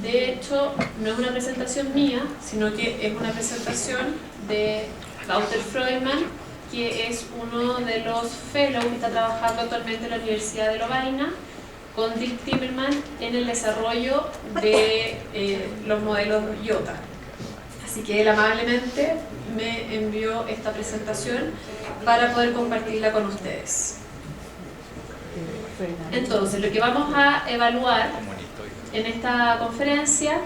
De hecho, no es una presentación mía, sino que es una presentación de Wouter Freudmann, que es uno de los fellows que está trabajando actualmente en la Universidad de Lovaina con Dick Timmerman en el desarrollo de los modelos IOTA. Así que él amablemente me envió esta presentación para poder compartirla con ustedes. Entonces, lo que vamos a evaluar en esta conferencia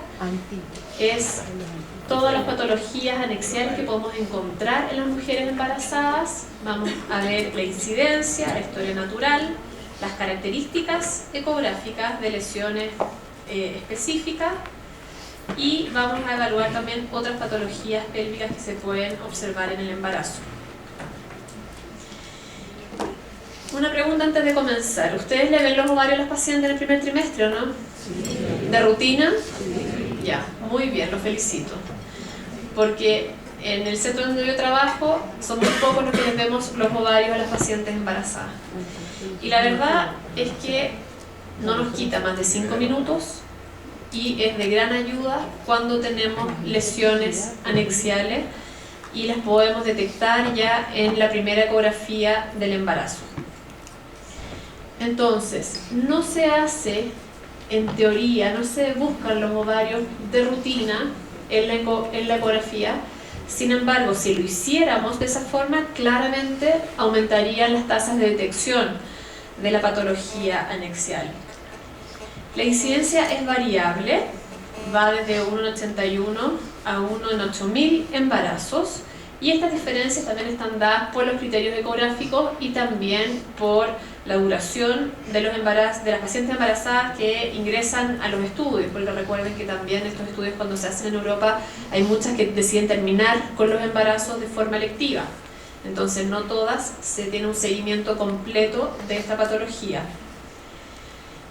es todas las patologías anexiales que podemos encontrar en las mujeres embarazadas. Vamos a ver la incidencia, la historia natural, las características ecográficas de lesiones específicas, y vamos a evaluar también otras patologías pélvicas que se pueden observar en el embarazo. Una pregunta antes de comenzar. ¿Ustedes le ven los ovarios a las pacientes en el primer trimestre o no? Sí. ¿De rutina? Sí. Ya, muy bien, los felicito. Porque en el centro donde yo trabajo son muy pocos los que les vemos los ovarios a las pacientes embarazadas. Y la verdad es que no nos quita más de 5 minutos y es de gran ayuda cuando tenemos lesiones anexiales y las podemos detectar ya en la primera ecografía del embarazo. Entonces, no se hace, en teoría, no se buscan los ovarios de rutina en la ecografía. Sin embargo, si lo hiciéramos de esa forma, claramente aumentarían las tasas de detección de la patología anexial. La incidencia es variable, va desde 1 en 81 a 1 en 8000 embarazos, y estas diferencias también están dadas por los criterios ecográficos y también por la duración de los embarazos, de las pacientes embarazadas que ingresan a los estudios, porque recuerden que también estos estudios, cuando se hacen en Europa, hay muchas que deciden terminar con los embarazos de forma electiva. Entonces no todas se tiene un seguimiento completo de esta patología.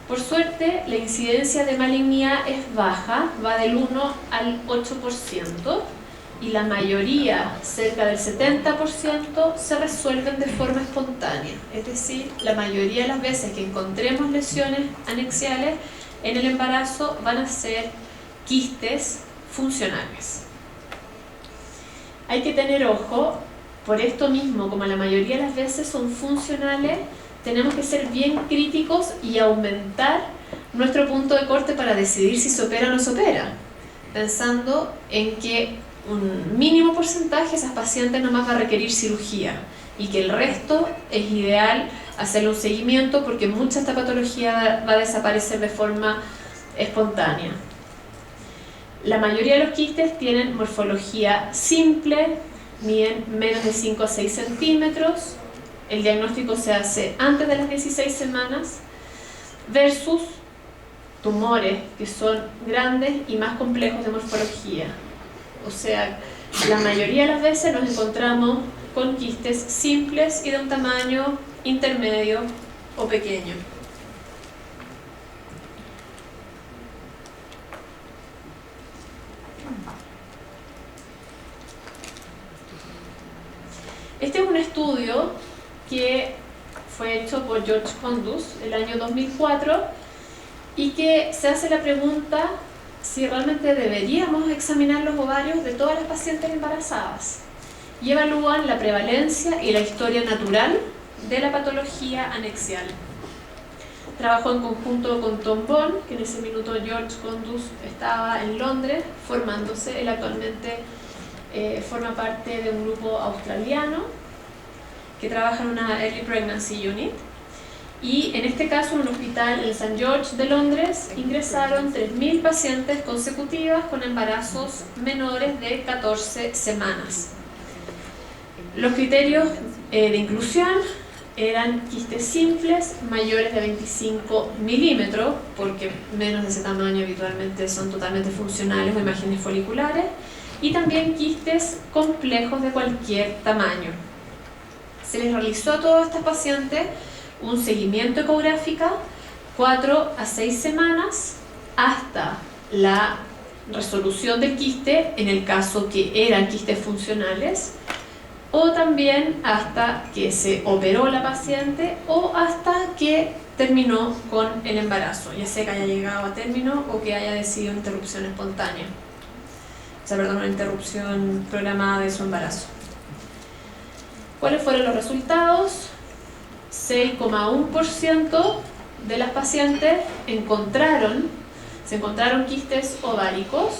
Por suerte, la incidencia de malignidad es baja, va del 1 al 8%, y la mayoría, cerca del 70%, se resuelven de forma espontánea. Es decir, la mayoría de las veces que encontremos lesiones anexiales en el embarazo van a ser quistes funcionales. Hay que tener ojo, por esto mismo, como la mayoría de las veces son funcionales, tenemos que ser bien críticos y aumentar nuestro punto de corte para decidir si se opera o no se opera, pensando en que un mínimo porcentaje de esas pacientes nomás va a requerir cirugía y que el resto es ideal hacerle un seguimiento, porque mucha de esta patología va a desaparecer de forma espontánea. La mayoría de los quistes tienen morfología simple, miden menos de 5 a 6 centímetros, el diagnóstico se hace antes de las 16 semanas, versus tumores que son grandes y más complejos de morfología. O sea, la mayoría de las veces nos encontramos con quistes simples y de un tamaño intermedio o pequeño. Este es un estudio que fue hecho por George Kondus el año 2004 y que se hace la pregunta si realmente deberíamos examinar los ovarios de todas las pacientes embarazadas, y evalúan la prevalencia y la historia natural de la patología anexial. Trabajó en conjunto con Tom Bond, que en ese minuto George Kondus estaba en Londres formándose. Él actualmente forma parte de un grupo australiano que trabaja en una Early Pregnancy Unit. Y en este caso, en un hospital en St. George de Londres, ingresaron 3000 pacientes consecutivas con embarazos menores de 14 semanas. Los criterios de inclusión eran quistes simples mayores de 25 milímetros, porque menos de ese tamaño habitualmente son totalmente funcionales o imágenes foliculares, y también quistes complejos de cualquier tamaño. Se les realizó a todas estas pacientes un seguimiento ecográfico 4 a 6 semanas hasta la resolución del quiste, en el caso que eran quistes funcionales, o también hasta que se operó la paciente o hasta que terminó con el embarazo, ya sea que haya llegado a término o que haya decidido interrupción espontánea. O sea, perdón, una interrupción programada de su embarazo. ¿Cuáles fueron los resultados? 6,1% de las pacientes se encontraron quistes ováricos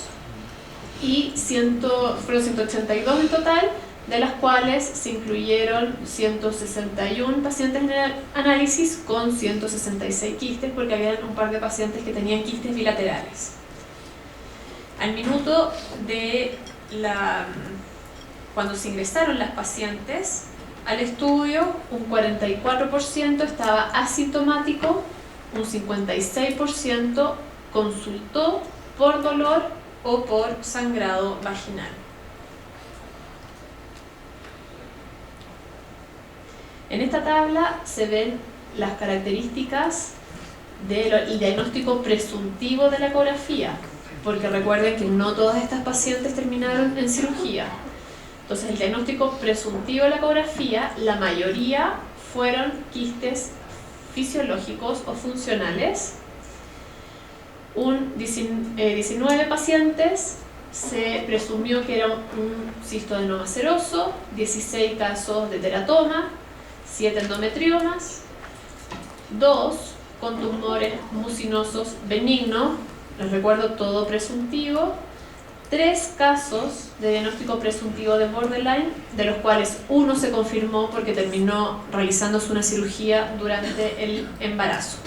y fueron 182 en total, de las cuales se incluyeron 161 pacientes en el análisis con 166 quistes, porque había un par de pacientes que tenían quistes bilaterales. Al minuto de cuando se ingresaron las pacientes al estudio, un 44% estaba asintomático, un 56% consultó por dolor o por sangrado vaginal. En esta tabla se ven las características del diagnóstico presuntivo de la ecografía, porque recuerden que no todas estas pacientes terminaron en cirugía. Entonces, el diagnóstico presuntivo de la ecografía, la mayoría fueron quistes fisiológicos o funcionales. 19 pacientes se presumió que era un cistoadenoma seroso, 16 casos de teratoma, 7 endometriomas, 2 con tumores mucinosos benignos, les recuerdo todo presuntivo, 3 casos de diagnóstico presuntivo de borderline, de los cuales uno se confirmó porque terminó realizándose una cirugía durante el embarazo.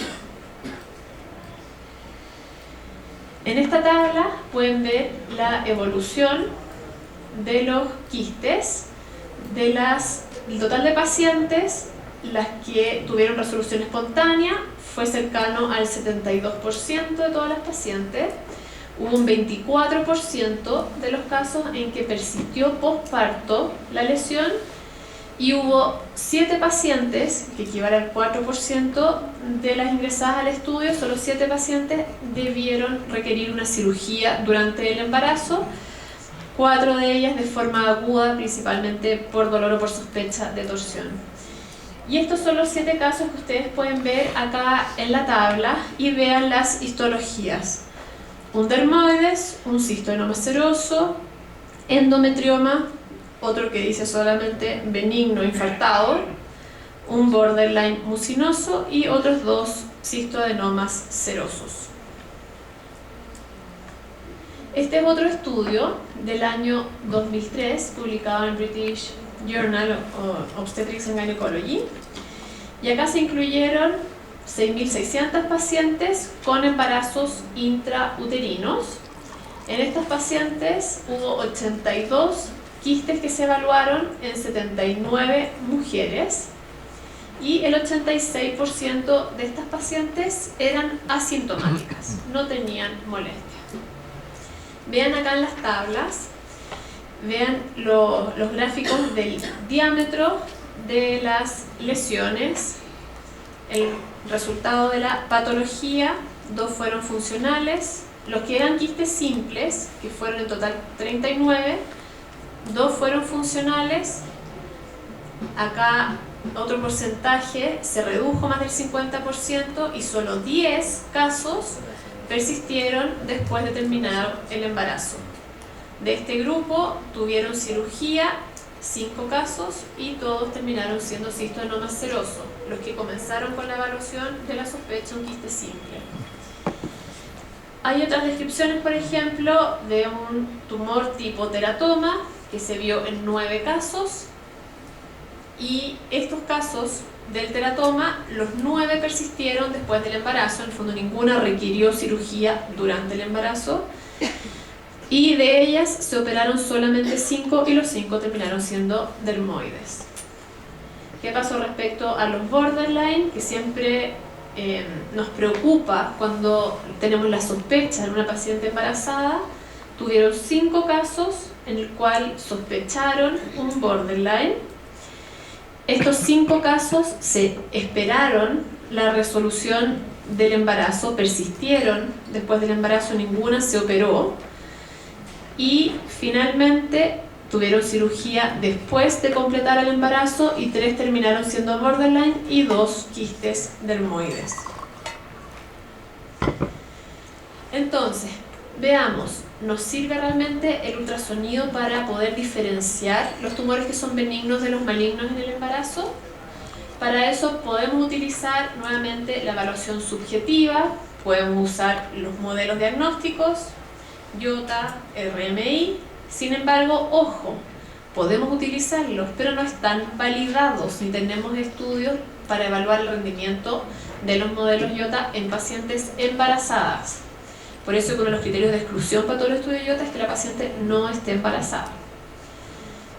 En esta tabla pueden ver la evolución de los quistes, el total de pacientes, las que tuvieron resolución espontánea fue cercano al 72% de todas las pacientes. Hubo un 24% de los casos en que persistió posparto la lesión y hubo 7 pacientes, que equivale al 4% de las ingresadas al estudio, solo 7 pacientes debieron requerir una cirugía durante el embarazo, 4 de ellas de forma aguda, principalmente por dolor o por sospecha de torsión. Y estos son los 7 casos que ustedes pueden ver acá en la tabla y vean las histologías. Un dermoides, un cistoadenoma seroso, endometrioma, otro que dice solamente benigno infartado, un borderline mucinoso y otros 2 cistoadenomas serosos. Este es otro estudio del año 2003, publicado en British Journal of Obstetrics and Gynecology, y acá se incluyeron 6.600 pacientes con embarazos intrauterinos. En estas pacientes hubo 82 quistes que se evaluaron en 79 mujeres y el 86% de estas pacientes eran asintomáticas, no tenían molestia. Vean acá en las tablas, vean los gráficos del diámetro de las lesiones, el resultado de la patología. 2 fueron funcionales, los que eran quistes simples, que fueron en total 39, 2 fueron funcionales. Acá otro porcentaje se redujo más del 50% y solo 10 casos persistieron después de terminar el embarazo. De este grupo tuvieron cirugía 5 casos y todos terminaron siendo cistoadenoma seroso, los que comenzaron con la evaluación de la sospecha de un quiste simple. Hay otras descripciones, por ejemplo, de un tumor tipo teratoma que se vio en 9 casos, y estos casos del teratoma, los 9 persistieron después del embarazo. En el fondo ninguna requirió cirugía durante el embarazo, y de ellas se operaron solamente 5 y los 5 terminaron siendo dermoides. ¿Qué pasó respecto a los borderline? Que siempre nos preocupa cuando tenemos la sospecha de una paciente embarazada. Tuvieron 5 casos en el cual sospecharon un borderline. Estos 5 casos se esperaron la resolución del embarazo, persistieron después del embarazo, ninguna se operó, y finalmente tuvieron cirugía después de completar el embarazo y 3 terminaron siendo borderline y 2 quistes dermoides. Entonces, veamos, ¿nos sirve realmente el ultrasonido para poder diferenciar los tumores que son benignos de los malignos en el embarazo? Para eso podemos utilizar nuevamente la evaluación subjetiva, podemos usar los modelos diagnósticos, IOTA, RMI. Sin embargo, ojo, podemos utilizarlos, pero no están validados ni tenemos estudios para evaluar el rendimiento de los modelos IOTA en pacientes embarazadas. Por eso uno de los criterios de exclusión para todo el estudio IOTA es que la paciente no esté embarazada.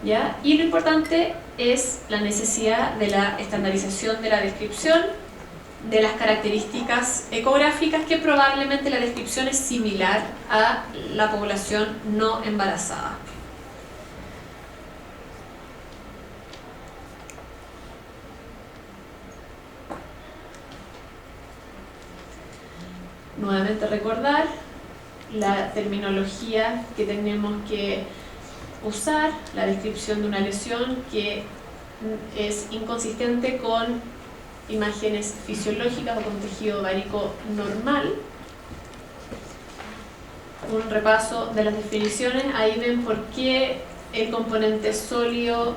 ¿Ya? Y lo importante es la necesidad de la estandarización de la descripción de las características ecográficas, que probablemente la descripción es similar a la población no embarazada. Nuevamente recordar la terminología que tenemos que usar, la descripción de una lesión que es inconsistente con imágenes fisiológicas o con tejido ovárico normal. Un repaso de las definiciones, ahí ven por qué el componente sólido,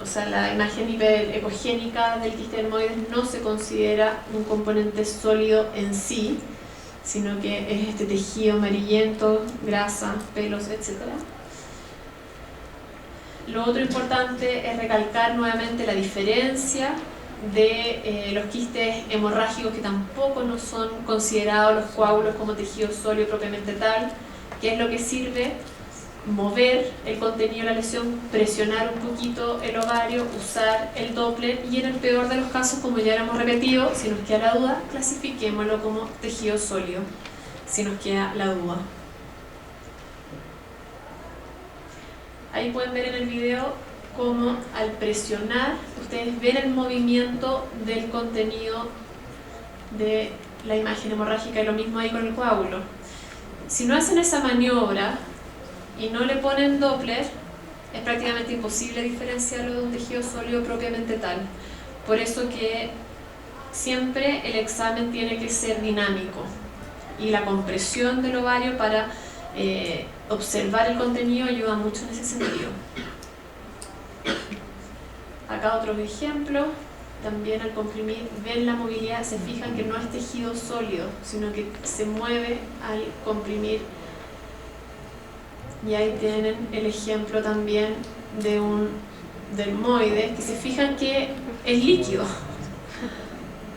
o sea, la imagen hiperecogénica del quiste dermoides no se considera un componente sólido en sí, sino que es este tejido amarillento, grasa, pelos, etc. Lo otro importante es recalcar nuevamente la diferencia de los quistes hemorrágicos, que tampoco no son considerados los coágulos como tejido sólido propiamente tal, que es lo que sirve mover el contenido de la lesión, presionar un poquito el ovario, usar el Doppler y en el peor de los casos, como ya lo hemos repetido, si nos queda la duda, clasifiquémoslo como tejido sólido, si nos queda la duda. Ahí pueden ver en el video cómo al presionar ustedes ven el movimiento del contenido de la imagen hemorrágica, y lo mismo ahí con el coágulo. Si no hacen esa maniobra y no le ponen Doppler, es prácticamente imposible diferenciarlo de un tejido sólido propiamente tal. Por eso que siempre el examen tiene que ser dinámico y la compresión del ovario para observar el contenido ayuda mucho en ese sentido. Acá otros ejemplos, también al comprimir ven la movilidad, se fijan que no es tejido sólido, sino que se mueve al comprimir. Y ahí tienen el ejemplo también de un dermoide, que se fijan que es líquido,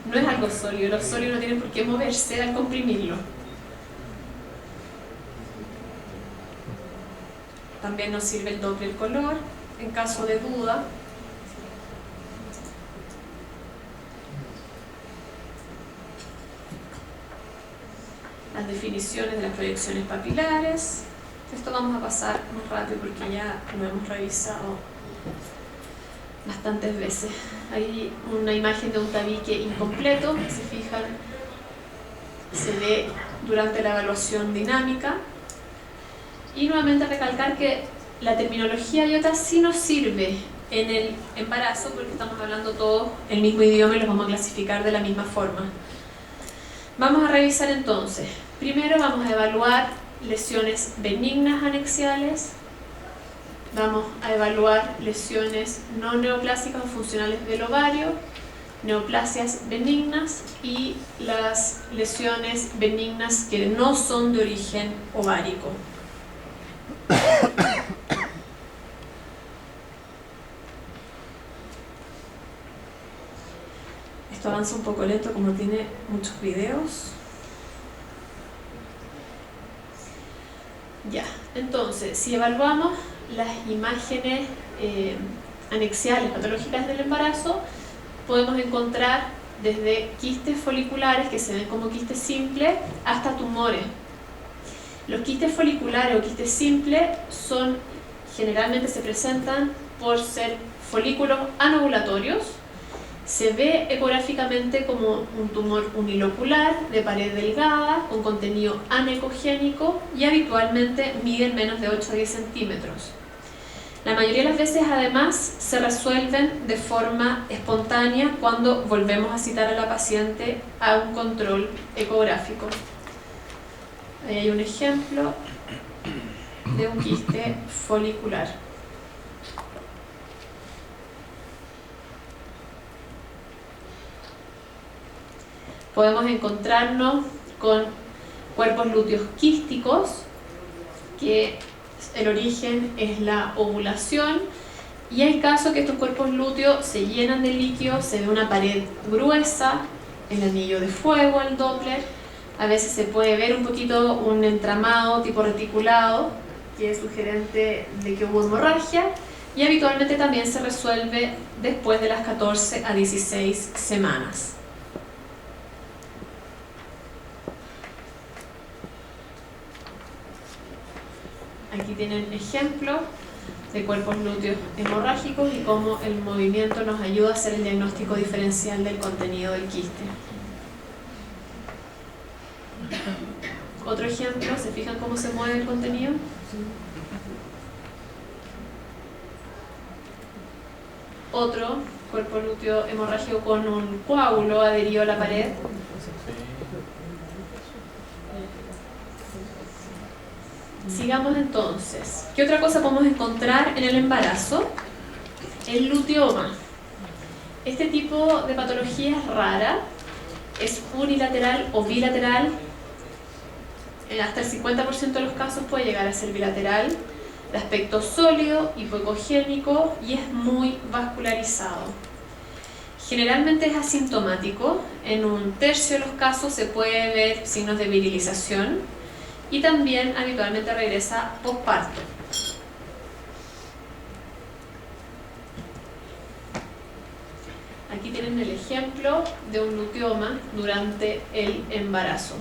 no es algo sólido, los sólidos no tienen por qué moverse al comprimirlo. También nos sirve el Doppler color en caso de duda. Las definiciones de las proyecciones papilares. Esto vamos a pasar más rápido porque ya lo hemos revisado bastantes veces. Hay una imagen de un tabique incompleto, que se fijan, se ve durante la evaluación dinámica. Y nuevamente recalcar que la terminología IOTA sí nos sirve en el embarazo, porque estamos hablando todos el mismo idioma y los vamos a clasificar de la misma forma. Vamos a revisar entonces. Primero vamos a evaluar lesiones benignas anexiales, vamos a evaluar lesiones no neoplásicas o funcionales del ovario, neoplasias benignas y las lesiones benignas que no son de origen ovárico. Esto avanza un poco lento como tiene muchos videos. Ya, entonces, si evaluamos las imágenes anexiales patológicas del embarazo, podemos encontrar desde quistes foliculares que se ven como quistes simples hasta tumores. Los quistes foliculares o quistes simples generalmente se presentan por ser folículos anovulatorios. Se ve ecográficamente como un tumor unilocular de pared delgada con contenido anecogénico y habitualmente miden menos de 8 a 10 centímetros. La mayoría de las veces además se resuelven de forma espontánea cuando volvemos a citar a la paciente a un control ecográfico. Ahí hay un ejemplo de un quiste folicular. Podemos encontrarnos con cuerpos lúteos quísticos, que el origen es la ovulación, y hay casos que estos cuerpos lúteos se llenan de líquido, se ve una pared gruesa, el anillo de fuego, el Doppler, a veces se puede ver un poquito un entramado tipo reticulado, que es sugerente de que hubo hemorragia, y habitualmente también se resuelve después de las 14 a 16 semanas. Aquí tienen ejemplos de cuerpos lúteos hemorrágicos y cómo el movimiento nos ayuda a hacer el diagnóstico diferencial del contenido del quiste. Otro ejemplo, ¿se fijan cómo se mueve el contenido? Otro cuerpo lúteo hemorrágico con un coágulo adherido a la pared. Sigamos entonces. ¿Qué otra cosa podemos encontrar en el embarazo? El luteoma. Este tipo de patología es rara, es unilateral o bilateral. Hasta el 50% de los casos puede llegar a ser bilateral, de aspecto sólido, hipoecogénico y es muy vascularizado. Generalmente es asintomático, en un tercio de los casos se puede ver signos de virilización y también habitualmente regresa posparto. Aquí tienen el ejemplo de un luteoma durante el embarazo.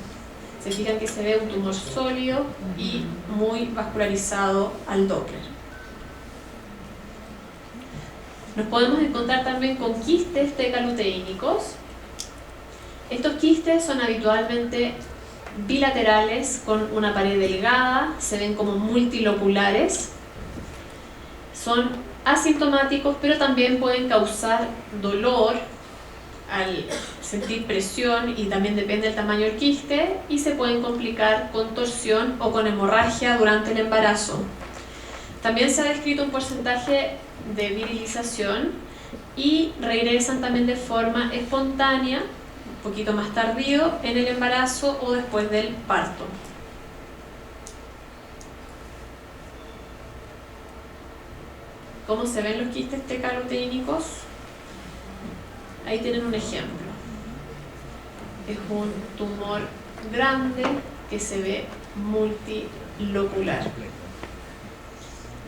Se fijan que se ve un tumor sólido y muy vascularizado al Doppler. Nos podemos encontrar también con quistes tecaluteínicos. Estos quistes son habitualmente bilaterales con una pared delgada, se ven como multiloculares. Son asintomáticos, pero también pueden causar dolor al sentir presión y también depende del tamaño del quiste, y se pueden complicar con torsión o con hemorragia durante el embarazo. También se ha descrito un porcentaje de virilización y regresan también de forma espontánea, un poquito más tardío, en el embarazo o después del parto. ¿Cómo se ven los quistes tecaluteínicos? Ahí tienen un ejemplo. Es un tumor grande que se ve multilocular.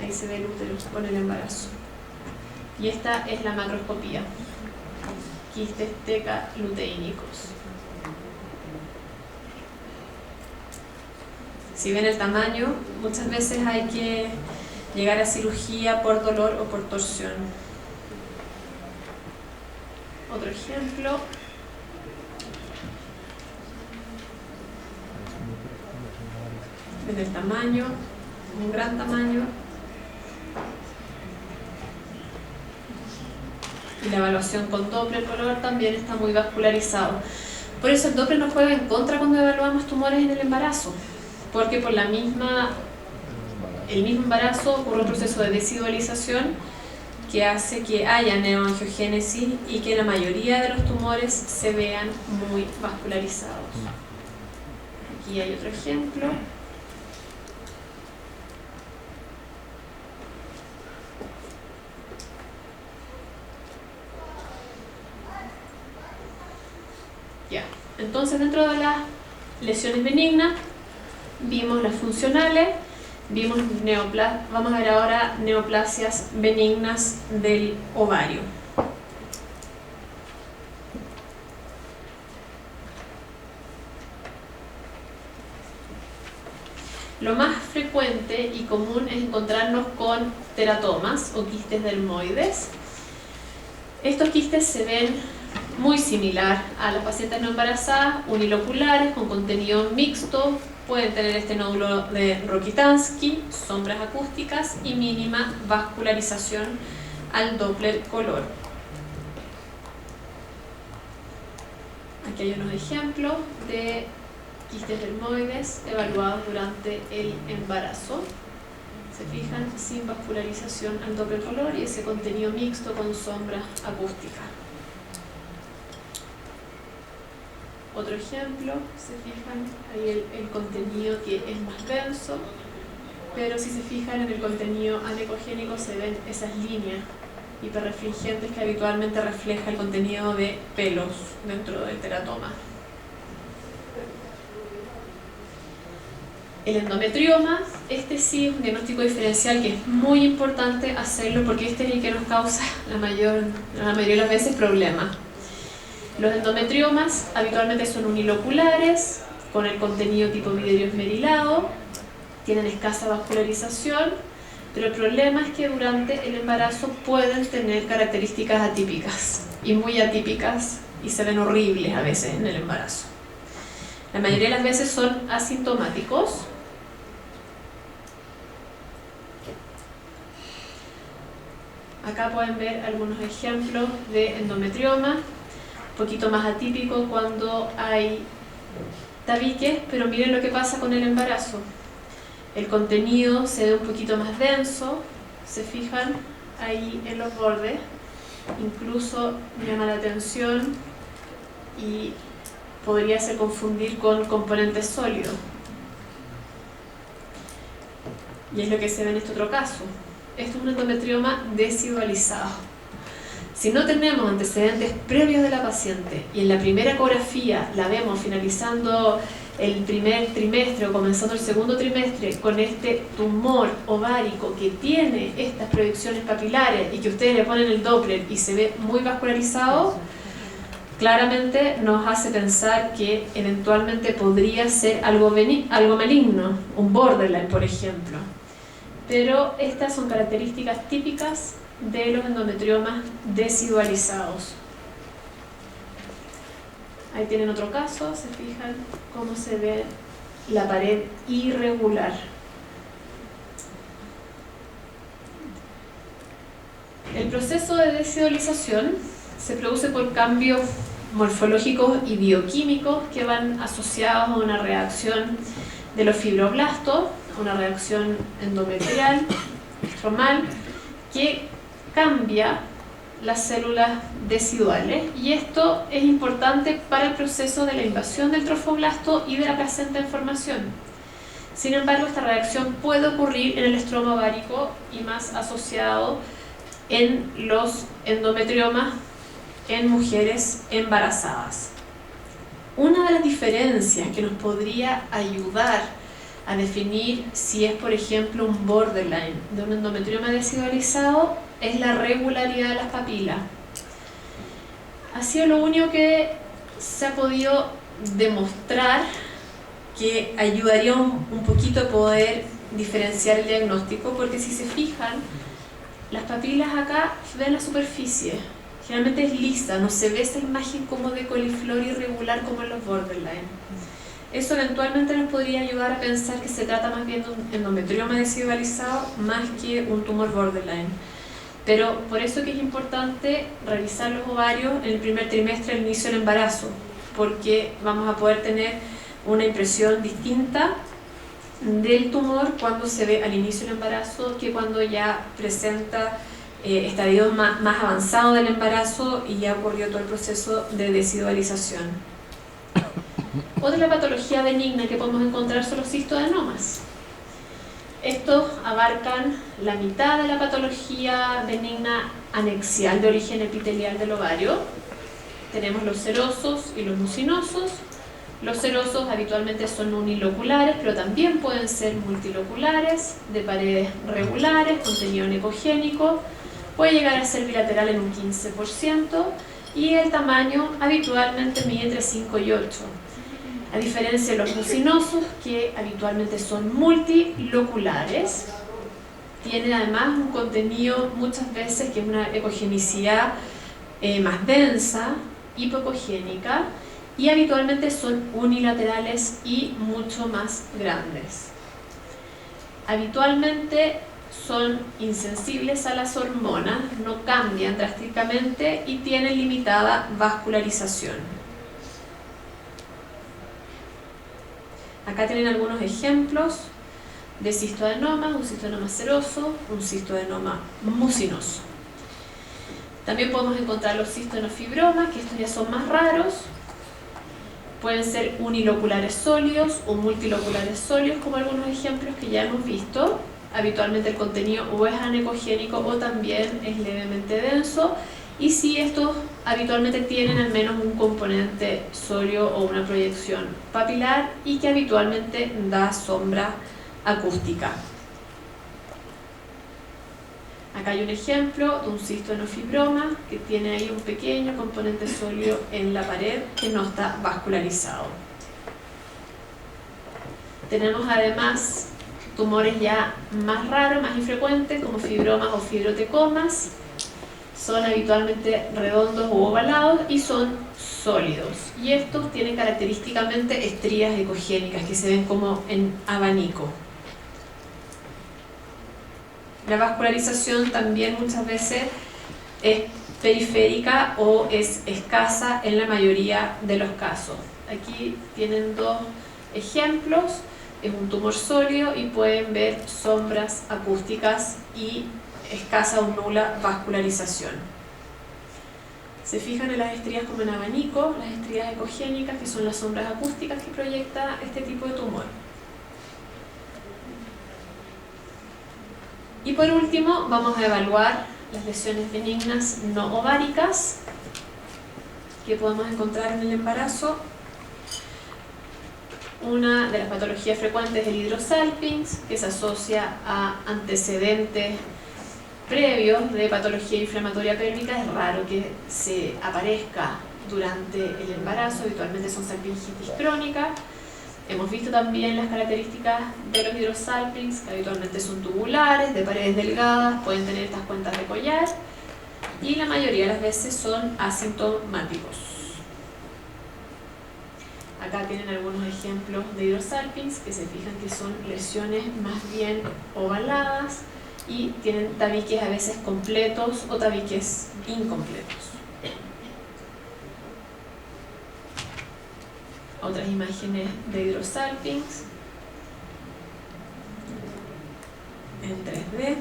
Ahí se ve el útero con el embarazo. Y esta es la macroscopía. Quistes tecaluteínicos. Si ven el tamaño, muchas veces hay que llegar a cirugía por dolor o por torsión. Otro ejemplo. Ven el tamaño, un gran tamaño. Y la evaluación con Doppler color también está muy vascularizado. Por eso el Doppler nos juega en contra cuando evaluamos tumores en el embarazo, porque por el mismo embarazo ocurre un proceso de desidualización que hace que haya neoangiogénesis y que la mayoría de los tumores se vean muy vascularizados. Aquí hay otro ejemplo. Ya, entonces dentro de las lesiones benignas vimos las funcionales, vimos vamos a ver ahora neoplasias benignas del ovario. Lo más frecuente y común es encontrarnos con teratomas o quistes dermoides. Estos quistes se ven muy similar a las pacientes no embarazadas, uniloculares, con contenido mixto, pueden tener este nódulo de Rokitansky, sombras acústicas y mínima vascularización al Doppler color. Aquí hay unos ejemplos de quistes dermoides evaluados durante el embarazo. Se fijan, sin vascularización al Doppler color y ese contenido mixto con sombra acústica. Otro ejemplo, se fijan, ahí el contenido que es más denso, pero si se fijan en el contenido anecogénico se ven esas líneas hiperrefringentes que habitualmente refleja el contenido de pelos dentro del teratoma. El endometrioma, este sí es un diagnóstico diferencial que es muy importante hacerlo porque este es el que nos causa la mayoría de las veces problemas. Los endometriomas habitualmente son uniloculares, con el contenido tipo vidrio esmerilado, tienen escasa vascularización, pero el problema es que durante el embarazo pueden tener características atípicas y muy atípicas y se ven horribles a veces en el embarazo. La mayoría de las veces son asintomáticos. Acá pueden ver algunos ejemplos de endometrioma, un poquito más atípico cuando hay tabiques, pero miren lo que pasa con el embarazo. El contenido se ve un poquito más denso, se fijan ahí en los bordes, incluso llama la atención y podría ser confundir con componentes sólidos. Y es lo que se ve en este otro caso. Esto es un endometrioma desidualizado. Si no tenemos antecedentes previos de la paciente y en la primera ecografía la vemos finalizando el primer trimestre o comenzando el segundo trimestre con este tumor ovárico que tiene estas proyecciones papilares y que ustedes le ponen el Doppler y se ve muy vascularizado, claramente nos hace pensar que eventualmente podría ser algo maligno, un borderline por ejemplo. Pero estas son características típicas de los endometriomas desidualizados. Ahí tienen otro caso, se fijan cómo se ve la pared irregular. El proceso de desidualización se produce por cambios morfológicos y bioquímicos que van asociados a una reacción de los fibroblastos, una reacción endometrial, estromal, que cambia las células deciduales y esto es importante para el proceso de la invasión del trofoblasto y de la placenta en formación. Sin embargo, esta reacción puede ocurrir en el estroma ovárico y más asociado en los endometriomas en mujeres embarazadas. Una de las diferencias que nos podría ayudar a definir si es, por ejemplo, un borderline de un endometrioma desidualizado es la regularidad de las papilas. Ha sido lo único que se ha podido demostrar que ayudaría un poquito a poder diferenciar el diagnóstico, porque si se fijan, las papilas acá ven la superficie, generalmente es lisa, no se ve esa imagen como de coliflor irregular como en los borderline. Eso eventualmente nos podría ayudar a pensar que se trata más bien de un endometrioma desidualizado más que un tumor borderline. Pero por eso que es importante revisar los ovarios en el primer trimestre al inicio del embarazo, porque vamos a poder tener una impresión distinta del tumor cuando se ve al inicio del embarazo que cuando ya presenta estadios más avanzados del embarazo y ya ocurrió todo el proceso de desidualización. Otra patología benigna que podemos encontrar son los cistodenomas. Estos abarcan la mitad de la patología benigna anexial de origen epitelial del ovario. Tenemos los serosos y los mucinosos. Los serosos habitualmente son uniloculares, pero también pueden ser multiloculares, de paredes regulares, contenido anecogénico. Puede llegar a ser bilateral en un 15% y el tamaño habitualmente mide entre 5 y 8. A diferencia de los mucinosos, que habitualmente son multiloculares, tienen además un contenido muchas veces que es una ecogenicidad más densa, hipoecogénica, y habitualmente son unilaterales y mucho más grandes. Habitualmente son insensibles a las hormonas, no cambian drásticamente y tienen limitada vascularización. Acá tienen algunos ejemplos de cistoadenomas, un cistoadenoma seroso, un cistoadenoma mucinoso. También podemos encontrar los cistoadenofibromas, que estos ya son más raros. Pueden ser uniloculares sólidos o multiloculares sólidos, como algunos ejemplos que ya hemos visto. Habitualmente el contenido o es anecogénico o también es levemente denso. Y si estos habitualmente tienen al menos un componente sólido o una proyección papilar y que habitualmente da sombra acústica. Acá hay un ejemplo de un cistoadenofibroma que tiene ahí un pequeño componente sólido en la pared que no está vascularizado. Tenemos además tumores ya más raros, más infrecuentes, como fibromas o fibrotecomas. Son habitualmente redondos u ovalados y son sólidos. Y estos tienen característicamente estrías ecogénicas que se ven como en abanico. La vascularización también muchas veces es periférica o es escasa en la mayoría de los casos. Aquí tienen dos ejemplos. Es un tumor sólido y pueden ver sombras acústicas y escasa o nula vascularización. Se fijan en las estrías como en abanico, las estrías ecogénicas, que son las sombras acústicas que proyecta este tipo de tumor. Y por último, vamos a evaluar las lesiones benignas no ováricas que podemos encontrar en el embarazo. Una de las patologías frecuentes es el hidrosalpinx, que se asocia a antecedentes previos de patología inflamatoria pélvica. Es raro que se aparezca durante el embarazo, habitualmente son salpingitis crónica. Hemos visto también las características de los hidrosalpinx, que habitualmente son tubulares, de paredes delgadas, pueden tener estas cuentas de collar y la mayoría de las veces son asintomáticos. Acá tienen algunos ejemplos de hidrosalpinx que se fijan que son lesiones más bien ovaladas y tienen tabiques a veces completos o tabiques incompletos. Otras imágenes de hidrosalpinx en 3D.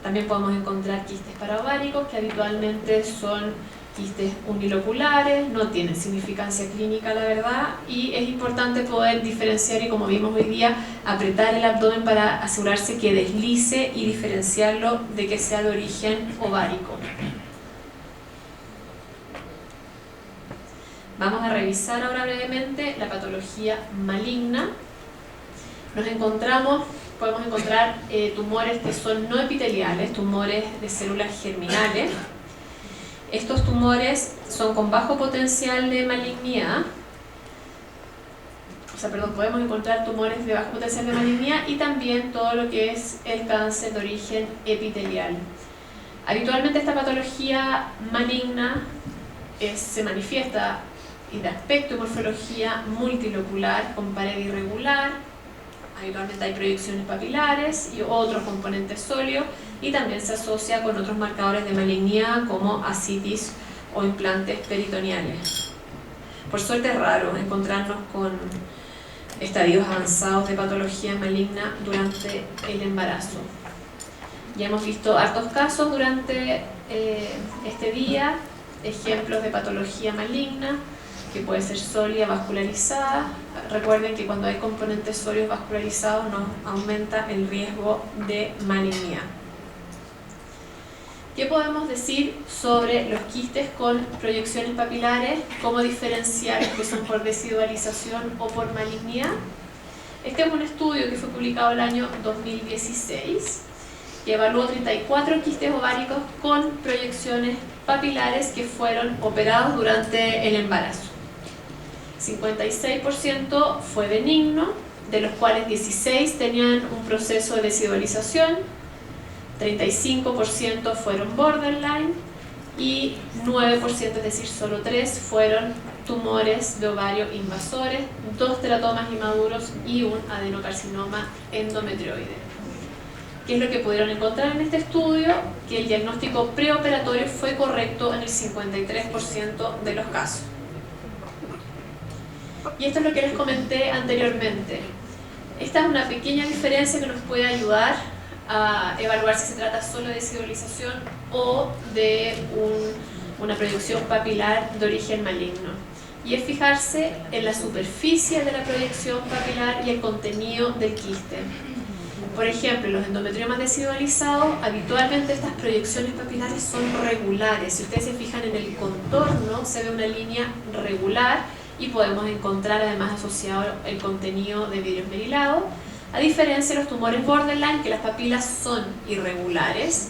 También podemos encontrar quistes paraováricos, que habitualmente son quistes uniloculares, no tienen significancia clínica la verdad, y es importante poder diferenciar y, como vimos hoy día, apretar el abdomen para asegurarse que deslice y diferenciarlo de que sea de origen ovárico. Vamos a revisar ahora brevemente la patología maligna. Podemos encontrar tumores que son no epiteliales, tumores de células germinales. Estos tumores son con bajo potencial de malignidad. Podemos encontrar tumores de bajo potencial de malignidad y también todo lo que es el cáncer de origen epitelial. Habitualmente esta patología maligna se manifiesta y de aspecto y morfología multilocular con pared irregular. Habitualmente hay proyecciones papilares y otros componentes sólidos, y también se asocia con otros marcadores de malignidad como ascitis o implantes peritoneales. Por suerte es raro encontrarnos con estadios avanzados de patología maligna durante el embarazo. Ya hemos visto hartos casos durante este día, ejemplos de patología maligna que puede ser sólida, vascularizada. Recuerden que cuando hay componentes sólidos vascularizados nos aumenta el riesgo de malignidad. ¿Qué podemos decir sobre los quistes con proyecciones papilares? ¿Cómo diferenciar que son por desidualización o por malignidad? Este es un estudio que fue publicado el año 2016 que evaluó 34 quistes ováricos con proyecciones papilares que fueron operados durante el embarazo. 56% fue benigno, de los cuales 16 tenían un proceso de desidualización, 35% fueron borderline y 9%, es decir, solo 3, fueron tumores de ovario invasores, 2 teratomas inmaduros y un adenocarcinoma endometrioide. ¿Qué es lo que pudieron encontrar en este estudio? Que el diagnóstico preoperatorio fue correcto en el 53% de los casos. Y esto es lo que les comenté anteriormente. Esta es una pequeña diferencia que nos puede ayudar a evaluar si se trata solo de deshidrolización o de una proyección papilar de origen maligno. Y es fijarse en la superficie de la proyección papilar y el contenido del quiste. Por ejemplo, los endometriomas deshidrolizados, habitualmente estas proyecciones papilares son regulares. Si ustedes se fijan en el contorno, se ve una línea regular y podemos encontrar además asociado el contenido de vidrio esmerilado. A diferencia de los tumores borderline, que las papilas son irregulares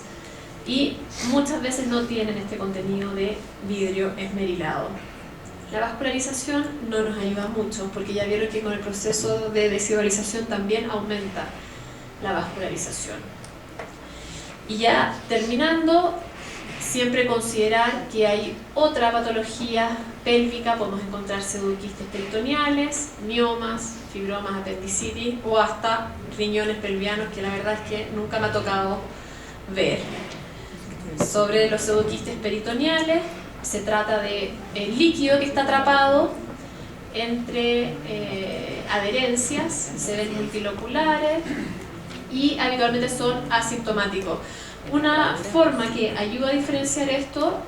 y muchas veces no tienen este contenido de vidrio esmerilado. La vascularización no nos ayuda mucho porque ya vieron que con el proceso de deshidrolización también aumenta la vascularización. Y ya terminando, siempre considerar que hay otra patología pélvica, podemos encontrar pseudoquistes peritoneales, miomas, fibromas, apendicitis o hasta riñones pelvianos, que la verdad es que nunca me ha tocado ver. Sobre los pseudoquistes peritoneales, se trata de líquido que está atrapado entre adherencias, se ven multiloculares y habitualmente son asintomáticos. Una forma que ayuda a diferenciar esto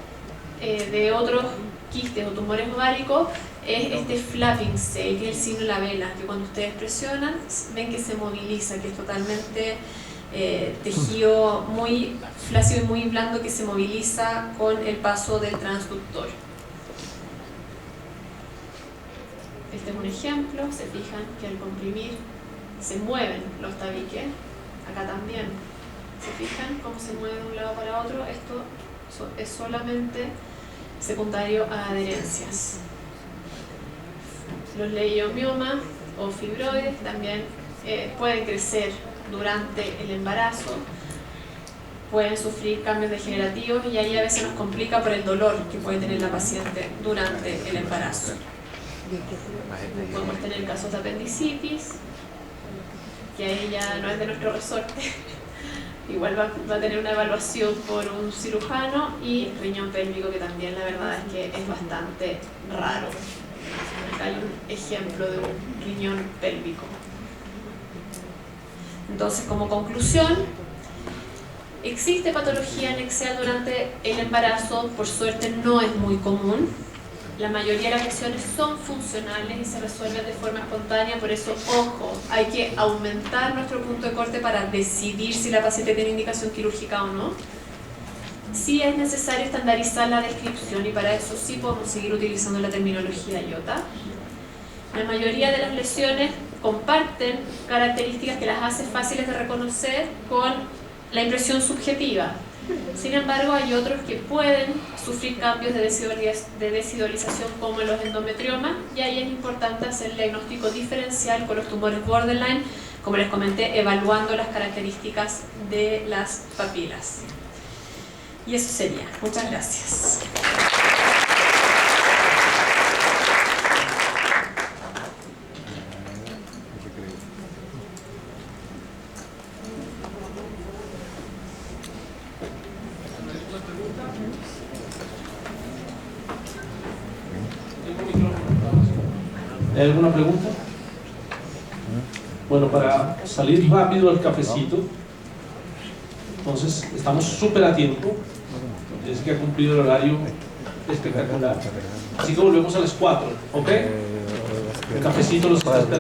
de otros quistes o tumores ováricos es este flapping cell, que es el signo de la vela, que cuando ustedes presionan ven que se moviliza, que es totalmente tejido muy flácido y muy blando que se moviliza con el paso del transductor. Este es un ejemplo, se fijan que al comprimir se mueven los tabiques, acá también. ¿Se fijan cómo se mueve de un lado para otro? Esto es solamente secundario a adherencias. Los leiomiomas o fibroides también pueden crecer durante el embarazo, pueden sufrir cambios degenerativos y ahí a veces nos complica por el dolor que puede tener la paciente durante el embarazo. Podemos tener casos de apendicitis, que ahí ya no es de nuestro resorte. Igual va a tener una evaluación por un cirujano, y riñón pélvico, que también la verdad es que es bastante raro. Acá hay un ejemplo de un riñón pélvico. Entonces, como conclusión, existe patología anexial durante el embarazo, por suerte no es muy común. La mayoría de las lesiones son funcionales y se resuelven de forma espontánea, por eso, ojo, hay que aumentar nuestro punto de corte para decidir si la paciente tiene indicación quirúrgica o no. Sí es necesario estandarizar la descripción y para eso sí podemos seguir utilizando la terminología IOTA. La mayoría de las lesiones comparten características que las hace fáciles de reconocer con la impresión subjetiva. Sin embargo, hay otros que pueden sufrir cambios de deshidrolización, como los endometriomas, y ahí es importante hacer el diagnóstico diferencial con los tumores borderline, como les comenté, evaluando las características de las papilas. Y eso sería. Muchas gracias. ¿Hay alguna pregunta? Bueno, para salir rápido al cafecito, entonces estamos súper a tiempo, es que ha cumplido el horario espectacular, así que volvemos a las 4, ¿ok? El cafecito los está esperando.